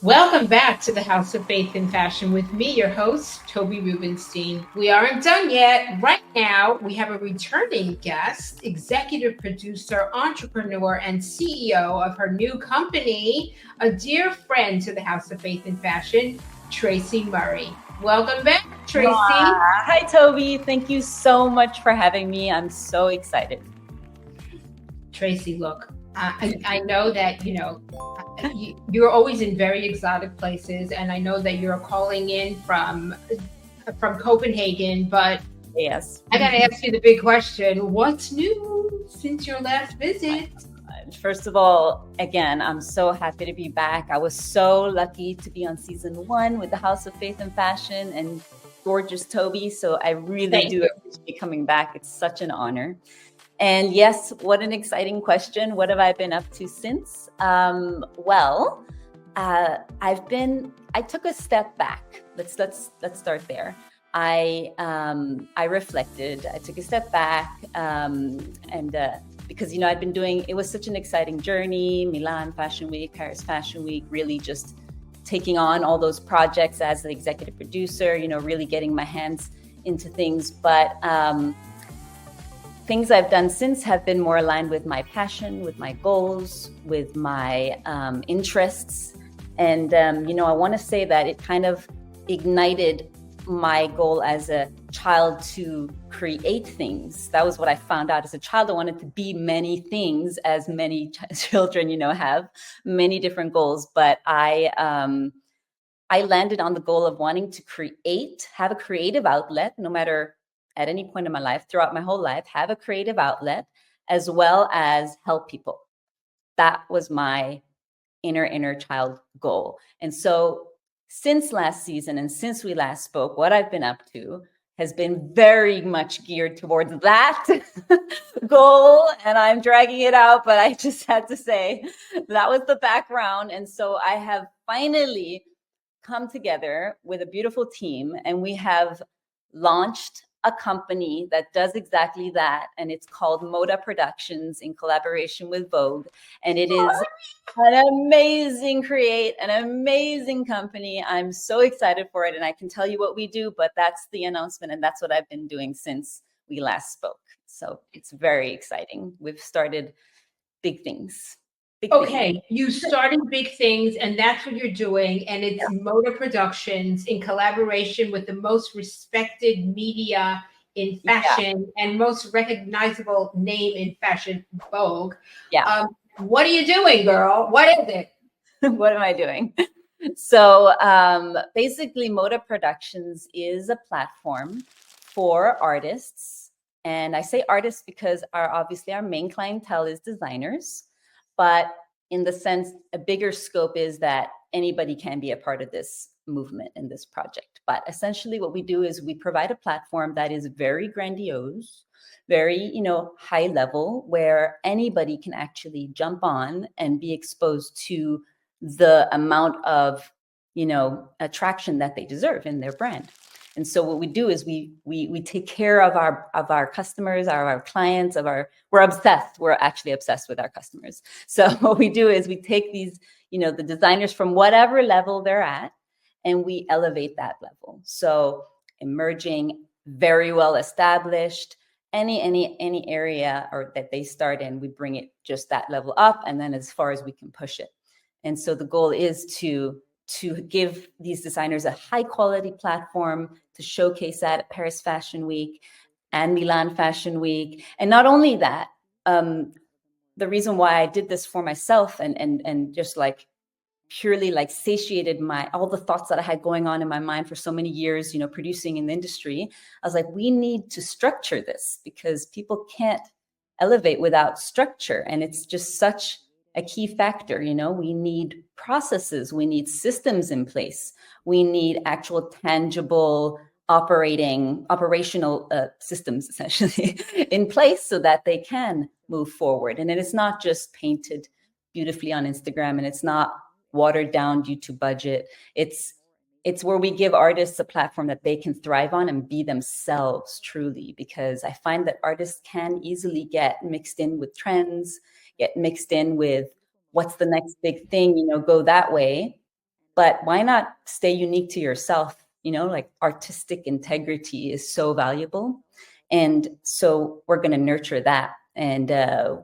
Welcome back to the House of Faith and Fashion with me, your host, Toby Rubenstein. We aren't done yet. Right now, we have a returning guest, executive producer, entrepreneur, and CEO of her new company, a dear friend to the House of Faith and Fashion, Tracy Murray. Welcome back, Tracy. Hi, Toby. Thank you so much for having me. I'm so excited. Tracy, look, I know that, you're always in very exotic places, and I know that you're calling in from Copenhagen, but Yes. I got to ask you the big question. What's new since your last visit? First of all, again, I'm so happy to be back. I was so lucky to be on season 1 with the House of Faith and Fashion and gorgeous Toby. So I really do appreciate coming back. It's such an honor. And yes, what an exciting question. What have I been up to since? I took a step back. Let's start there. I reflected. I took a step back, because I'd been doing. It was such an exciting journey. Milan Fashion Week, Paris Fashion Week, really just taking on all those projects as the executive producer. Really getting my hands into things, but. Things I've done since have been more aligned with my passion, with my goals, with my interests. And, I want to say that it kind of ignited my goal as a child to create things. That was what I found out as a child. I wanted to be many things, as many children, have many different goals. But I landed on the goal of wanting to have a creative outlet, no matter at any point in my life, throughout my whole life, have a creative outlet, as well as help people. That was my inner child goal. And so since last season and since we last spoke, what I've been up to has been very much geared towards that goal. And I'm dragging it out, but I just had to say that was the background. And so I have finally come together with a beautiful team, and we have launched a company that does exactly that, and it's called Moda Productions in collaboration with Vogue, and it is an amazing company. I'm so excited for it, and I can tell you what we do, but that's the announcement, and that's what I've been doing since we last spoke. So it's very exciting. We've started big things. You started big things, and that's what you're doing. And it's Moda Productions in collaboration with the most respected media in fashion and most recognizable name in fashion, Vogue. Yeah. What are you doing, girl? What is it? What am I doing? So basically, Moda Productions is a platform for artists. And I say artists because obviously our main clientele is designers. But in the sense, a bigger scope is that anybody can be a part of this movement and this project. But essentially what we do is we provide a platform that is very grandiose, very, high level, where anybody can actually jump on and be exposed to the amount of, attraction that they deserve in their brand. And so what we do is we take care of our customers, our clients, we're obsessed. We're actually obsessed with our customers. So what we do is we take these, the designers from whatever level they're at, and we elevate that level. So emerging, very well established, any area or that they start in, we bring it just that level up, and then as far as we can push it. And so the goal is to give these designers a high quality platform to showcase that at Paris Fashion Week and Milan Fashion Week. And not only that, the reason why I did this for myself and just like purely like satiated all the thoughts that I had going on in my mind for so many years, producing in the industry. I was like, we need to structure this because people can't elevate without structure. And it's just such a key factor. We need processes, we need systems in place, we need actual tangible operational systems essentially in place so that they can move forward. And it is not just painted beautifully on Instagram, and it's not watered down due to budget. It's where we give artists a platform that they can thrive on and be themselves truly, because I find that artists can easily get mixed in with trends, get mixed in with what's the next big thing, go that way. but why not stay unique to yourself? Like artistic integrity is so valuable. And so we're going to nurture that, and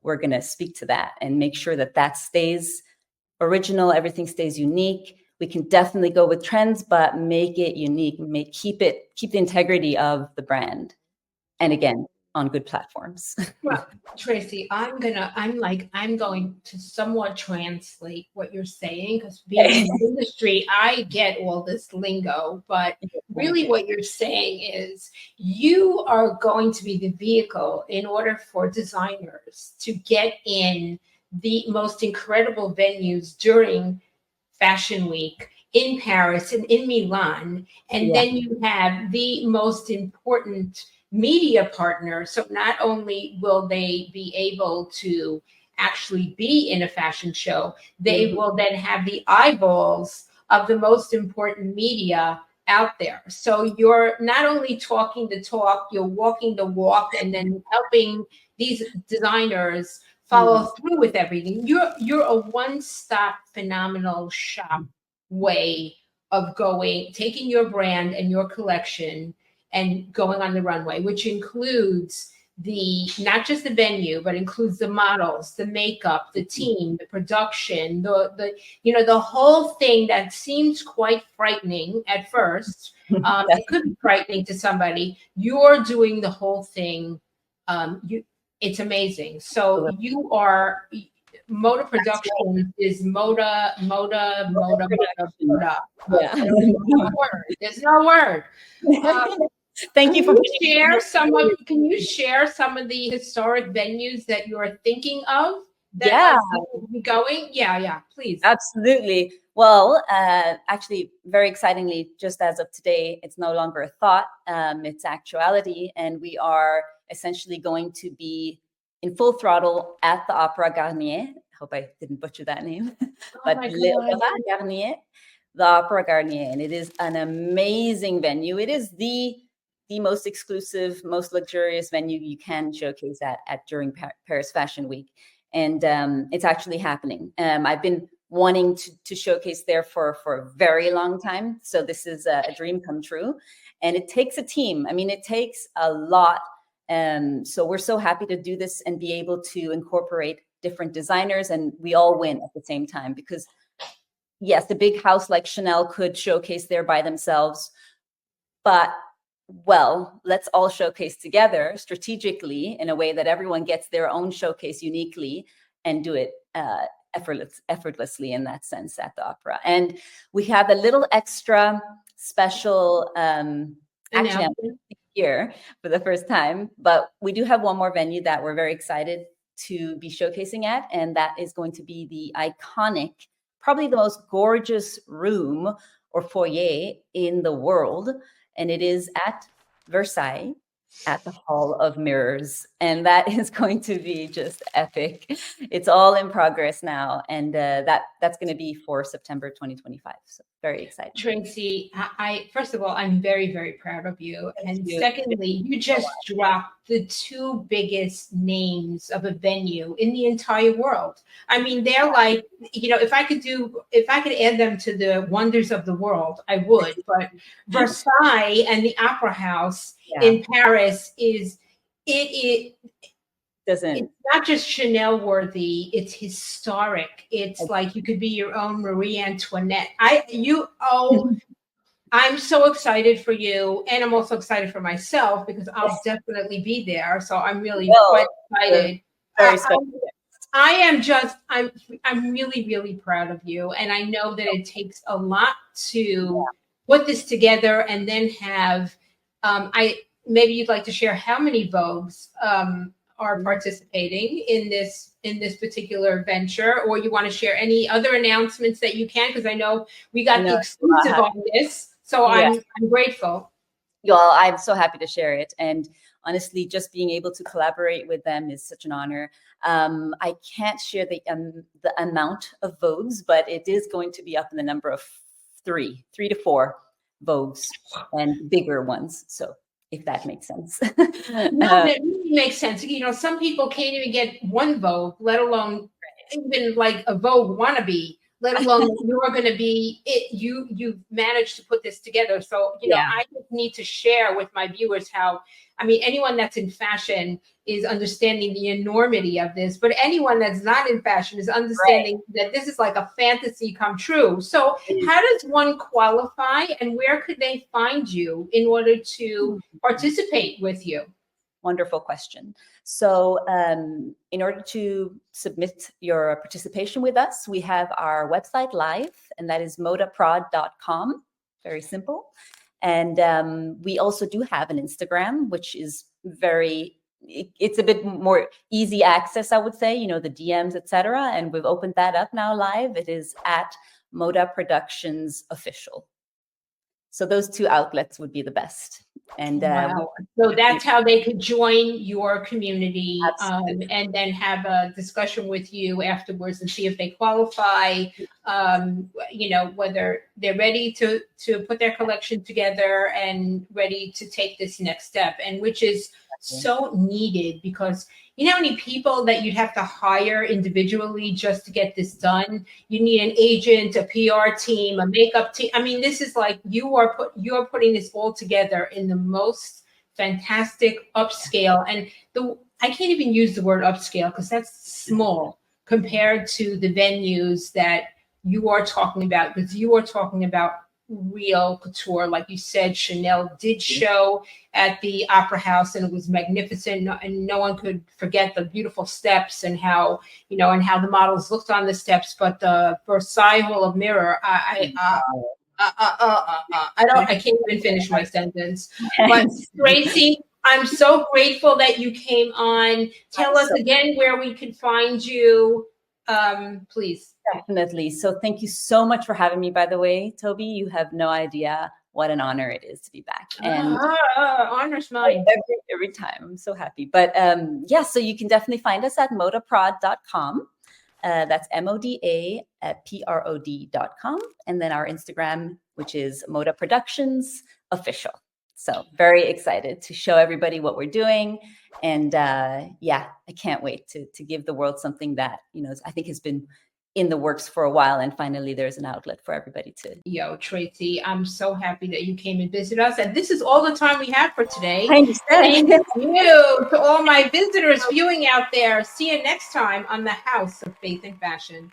we're going to speak to that and make sure that that stays original. Everything stays unique. We can definitely go with trends, but make it unique, keep the integrity of the brand. And again, on good platforms. Well, Tracy, I'm going to somewhat translate what you're saying, because being in the industry, I get all this lingo, but really what you're saying is you are going to be the vehicle in order for designers to get in the most incredible venues during Fashion Week in Paris and in Milan. And Yeah. then you have the most important media partner. So not only will they be able to actually be in a fashion show, they will then have the eyeballs of the most important media out there. So you're not only talking the talk, you're walking the walk, and then helping these designers follow through with everything. You're a one-stop phenomenal shop way of taking your brand and your collection and going on the runway, which includes not just the venue, but includes the models, the makeup, the team, the production, the whole thing that seems quite frightening at first. It could be frightening to somebody. You're doing the whole thing. It's amazing. So you are Moda Productions is Moda. Yeah. There's no word. Thank you for Can you share some of the historic venues that you're thinking of that will be going? Yeah, please. Absolutely. Well, actually, very excitingly, just as of today, it's no longer a thought, it's actuality. And we are essentially going to be in full throttle at the Opera Garnier. I hope I didn't butcher that name. But Opera Garnier, the Opera Garnier. And it is an amazing venue. It is the most exclusive, most luxurious venue you can showcase at during Paris Fashion Week. And it's actually happening. I've been wanting to showcase there for a very long time. So this is a dream come true. And it takes a team. I mean, it takes a lot. So we're so happy to do this and be able to incorporate different designers, and we all win at the same time. Because yes, the big house like Chanel could showcase there by themselves, but let's all showcase together strategically in a way that everyone gets their own showcase uniquely, and do it effortlessly in that sense at the opera. And we have a little extra special action here for the first time, but we do have one more venue that we're very excited to be showcasing at, and that is going to be the iconic, probably the most gorgeous room or foyer in the world. And it is at Versailles, at the Hall of Mirrors. And that is going to be just epic. It's all in progress now. And that's going to be for September 2025. So very excited. Tracy, I first of all, I'm very, very proud of you. And secondly, you just dropped the two biggest names of a venue in the entire world. I mean, they're like, if I could add them to the wonders of the world, I would. But Versailles and the Opera House in Paris it's not just Chanel worthy, it's historic. It's like you could be your own Marie Antoinette. I'm so excited for you, and I'm also excited for myself because I'll definitely be there. So I'm really quite excited. I'm really, really proud of you. And I know that it takes a lot to put this together and then have, maybe you'd like to share how many Vogues are participating in this particular venture, or you want to share any other announcements that you can, because I know we got the exclusive on this. So I'm grateful. Well, I'm so happy to share it. And honestly, just being able to collaborate with them is such an honor. I can't share the amount of Vogues, but it is going to be up in the number of three to four Vogues, and bigger ones. So if that makes sense. No, it really makes sense. Some people can't even get one Vogue, let alone even like a Vogue wannabe. let alone you're going to be it. You've managed to put this together. So, Yeah. I just need to share with my viewers how, I mean, anyone that's in fashion is understanding the enormity of this, but anyone that's not in fashion is understanding that this is like a fantasy come true. So how does one qualify, and where could they find you in order to participate with you? Wonderful question. So in order to submit your participation with us, we have our website live, and that is modaprod.com. Very simple. And we also do have an Instagram, which is it's a bit more easy access, I would say, the DMs, etc. And we've opened that up now live. It is at Moda Productions Official. So those two outlets would be the best. And wow. So that's how they could join your community, and then have a discussion with you afterwards and see if they qualify, whether they're ready to put their collection together and ready to take this next step, and which is so needed, because you know how many people that you'd have to hire individually just to get this done? You need an agent, a PR team, a makeup team. I mean, this is like you're putting this all together in the most fantastic upscale. And I can't even use the word upscale because that's small compared to the venues that you are talking about, because you are talking about real couture. Like you said, Chanel did show at the Opera House, and it was magnificent, and no one could forget the beautiful steps and how the models looked on the steps. But the Versailles Hall of Mirror, I can't even finish my sentence. But Tracy, I'm so grateful that you came on. Tell us again where we can find you, please. Definitely. So thank you so much for having me, by the way, Toby. You have no idea what an honor it is to be back. And honor's mine. Every time. I'm so happy. But so you can definitely find us at modaprod.com. That's MODAPROD.com. And then our Instagram, which is Moda Productions Official. So very excited to show everybody what we're doing. And I can't wait to give the world something that, I think has been in the works for a while, and finally there's an outlet for everybody to. Yo, Tracy, I'm so happy that you came and visited us, and this is all the time we have for today. Thank you to all my visitors viewing out there. See you next time on the House of Faith and Fashion.